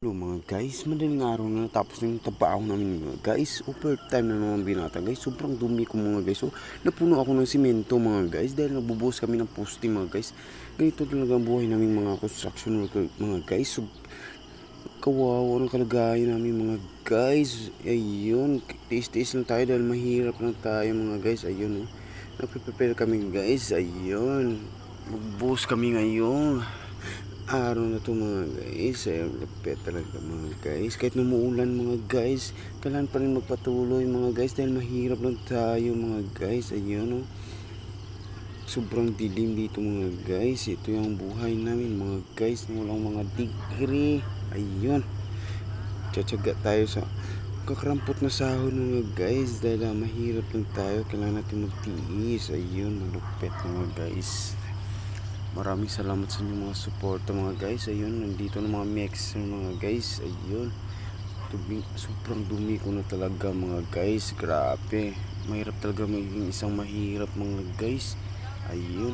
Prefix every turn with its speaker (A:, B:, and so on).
A: Hello mga guys, madaling araw na tapos na yung trabaho namin mga guys. Overtime na naman binata guys. Sobrang dumi ko mga guys. So, napuno ako ng simento mga guys dahil nagbubuhos kami ng poste mga guys. Ganito talaga ang buhay namin mga construction worker mga guys. So, kawawa ng kalagayan namin mga guys. Ayun, tiis-tiis lang tayo dahil mahirap lang tayo mga guys. Ayun, oh. Nagpe-prepare kami guys. Ayun, magbubuhos kami ngayon araw na to mga guys. Ay lapit talaga mga guys. Kahit numuulan mga guys, kailangan pa rin magpatuloy mga guys dahil mahirap lang tayo mga guys. Ayun, oh. Sobrang dilim dito mga guys. Ito yung buhay namin mga guys, walang mga degree. Ayun, tsatsaga tayo sa kakarampot na sahod mga guys dahil mahirap lang tayo. Kailangan natin magtiis. Ayun, malupit mga guys. Maraming salamat sa inyong mga suporta mga guys. Ayun, nandito na mga mix mga guys. Ayun, sobrang dumi ko na talaga mga guys. Grabe, mahirap talaga maging isang mahirap mga guys. Ayun.